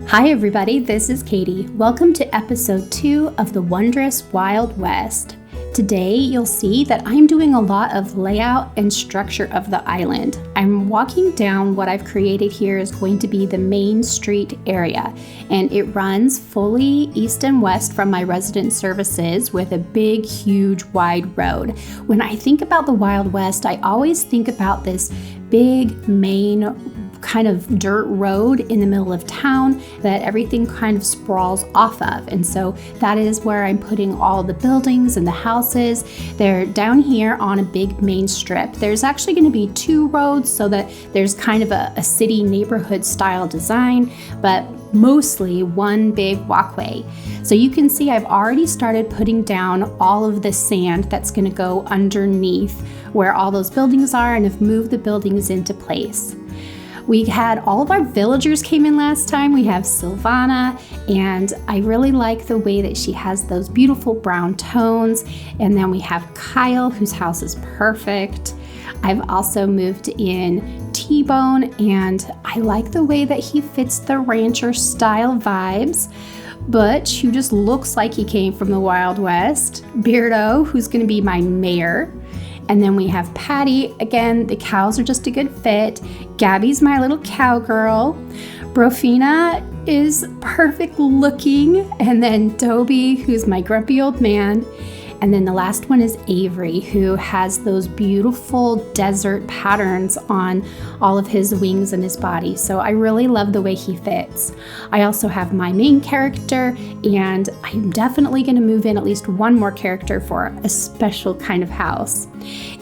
Hi everybody, this is Katie. Welcome to episode 2 of the Wondrous Wild West. Today you'll see that I'm doing a lot of layout and structure of the island. I'm walking down what I've created here is going to be the main street area, and it runs fully east and west from my resident services with a big, huge, wide road. When I think about the Wild West, I always think about this big main kind of dirt road in the middle of town that everything kind of sprawls off of. And so that is where I'm putting all the buildings and the houses. They're down here on a big main strip. There's actually going to be 2 roads so that there's kind of a city neighborhood style design, but mostly one big walkway. So you can see I've already started putting down all of the sand that's going to go underneath where all those buildings are, and have moved the buildings into place. We had all of our villagers came in last time. We have Silvana, and I really like the way that she has those beautiful brown tones. And then we have Kyle, whose house is perfect. I've also moved in T-Bone, and I like the way that he fits the rancher style vibes. Butch, who just looks like he came from the Wild West. Beardo, who's going to be my mayor. And then we have Patty. Again, the cows are just a good fit. Gabby's my little cowgirl. Brofina is perfect looking. And then Dobie, who's my grumpy old man. And then the last one is Avery, who has those beautiful desert patterns on all of his wings and his body. So I really love the way he fits. I also have my main character, and I'm definitely going to move in at least one more character for a special kind of house.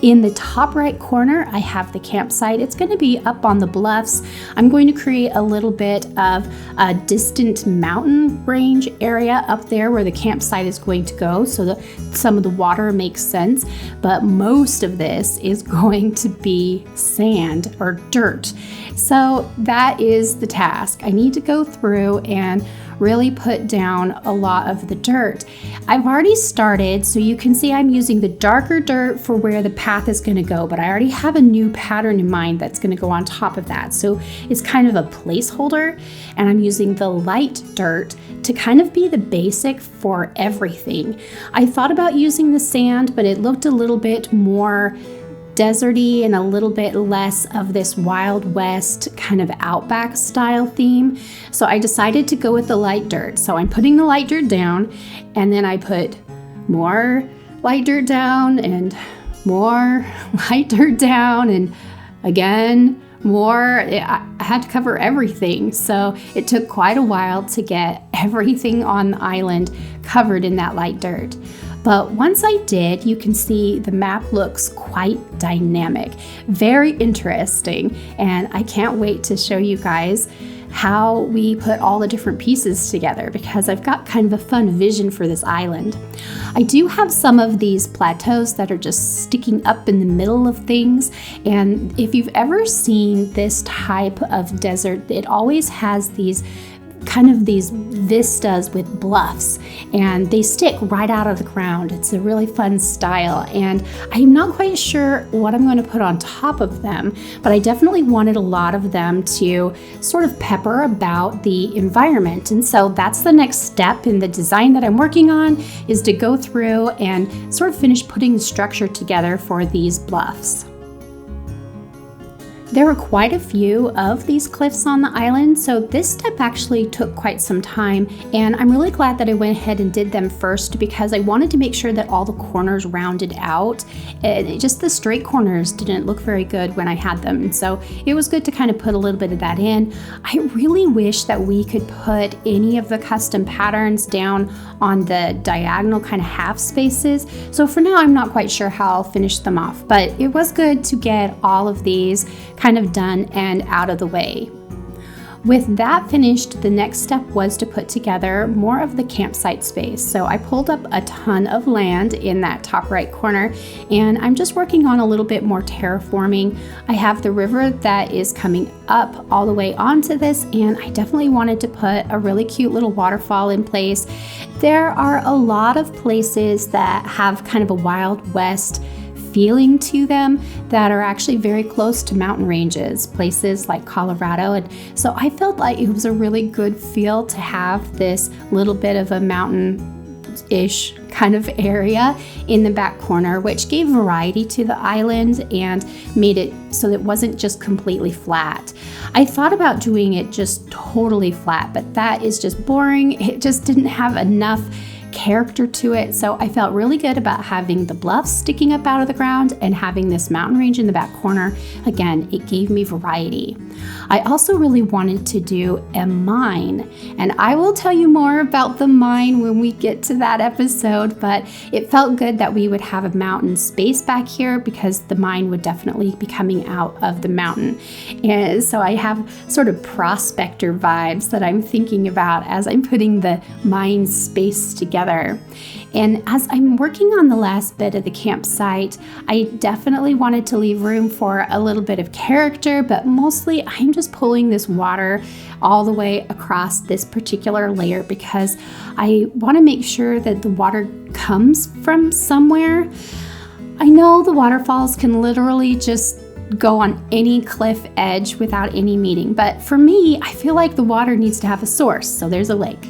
In the top right corner, I have the campsite. It's going to be up on the bluffs. I'm going to create a little bit of a distant mountain range area up there where the campsite is going to go, so that some of the water makes sense, but most of this is going to be sand or dirt. So that is the task. I need to go through and really put down a lot of the dirt. I've already started, so you can see I'm using the darker dirt for where the path is going to go, but I already have a new pattern in mind that's going to go on top of that. So it's kind of a placeholder, and I'm using the light dirt to kind of be the basic for everything. I thought about using the sand, but it looked a little bit more deserty and a little bit less of this Wild West kind of outback style theme. So I decided to go with the light dirt. So I'm putting the light dirt down, and then I put more light dirt down and more light dirt down, and again more. I had to cover everything, so it took quite a while to get everything on the island covered in that light dirt. But once I did, you can see the map looks quite dynamic, very interesting, and I can't wait to show you guys how we put all the different pieces together, because I've got kind of a fun vision for this island. I do have some of these plateaus that are just sticking up in the middle of things, and if you've ever seen this type of desert, it always has these vistas with bluffs, and they stick right out of the ground. It's a really fun style, and I'm not quite sure what I'm going to put on top of them, but I definitely wanted a lot of them to sort of pepper about the environment. And so that's the next step in the design that I'm working on, is to go through and sort of finish putting the structure together for these bluffs. There were quite a few of these cliffs on the island, so this step actually took quite some time, and I'm really glad that I went ahead and did them first, because I wanted to make sure that all the corners rounded out. Just the straight corners didn't look very good when I had them, and so it was good to kind of put a little bit of that in. I really wish that we could put any of the custom patterns down on the diagonal kind of half spaces, so for now I'm not quite sure how I'll finish them off, but it was good to get all of these kind of done and out of the way. With that finished, the next step was to put together more of the campsite space. So I pulled up a ton of land in that top right corner, and I'm just working on a little bit more terraforming. I have the river that is coming up all the way onto this, and I definitely wanted to put a really cute little waterfall in place. There are a lot of places that have kind of a Wild West feeling to them that are actually very close to mountain ranges, places like Colorado. And so I felt like it was a really good feel to have this little bit of a mountain-ish kind of area in the back corner, which gave variety to the island and made it so that it wasn't just completely flat. I thought about doing it just totally flat, but that is just boring. It just didn't have enough character to it. So I felt really good about having the bluffs sticking up out of the ground and having this mountain range in the back corner. Again, it gave me variety. I also really wanted to do a mine, and I will tell you more about the mine when we get to that episode, but it felt good that we would have a mountain space back here because the mine would definitely be coming out of the mountain. And so I have sort of prospector vibes that I'm thinking about as I'm putting the mine space together. And as I'm working on the last bit of the campsite, I definitely wanted to leave room for a little bit of character, but mostly I'm just pulling this water all the way across this particular layer because I want to make sure that the water comes from somewhere. I know the waterfalls can literally just go on any cliff edge without any meaning, but for me, I feel like the water needs to have a source, so there's a lake.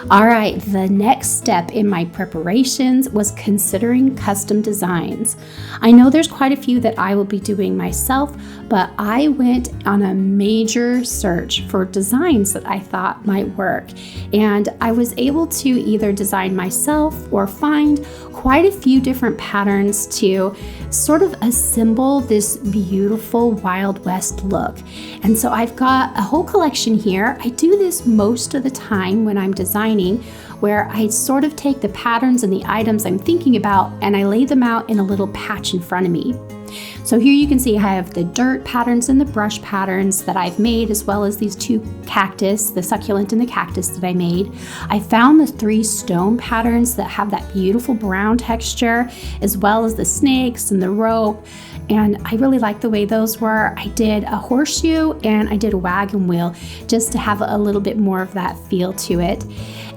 All right, the next step in my preparations was considering custom designs. I know there's quite a few that I will be doing myself, but I went on a major search for designs that I thought might work. And I was able to either design myself or find quite a few different patterns to sort of assemble this beautiful Wild West look. And so I've got a whole collection here. I do this most of the time when I'm designing, where I sort of take the patterns and the items I'm thinking about and I lay them out in a little patch in front of me. So here you can see I have the dirt patterns and the brush patterns that I've made, as well as these two cactus, the succulent and the cactus that I made. I found the 3 stone patterns that have that beautiful brown texture, as well as the snakes and the rope. And I really like the way those were. I did a horseshoe and I did a wagon wheel just to have a little bit more of that feel to it.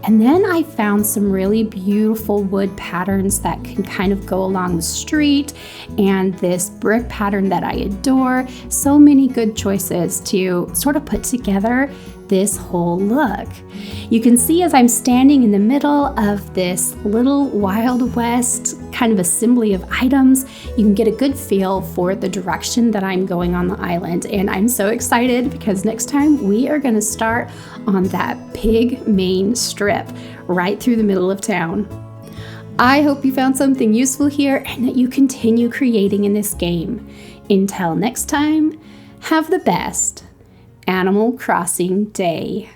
And then I found some really beautiful wood patterns that can kind of go along the street, and this brick pattern that I adore. So many good choices to sort of put together this whole look. You can see as I'm standing in the middle of this little Wild West kind of assembly of items, you can get a good feel for the direction that I'm going on the island. And I'm so excited because next time we are going to start on that pig main strip right through the middle of town. I hope you found something useful here and that you continue creating in this game. Until next time, have the best Animal Crossing day.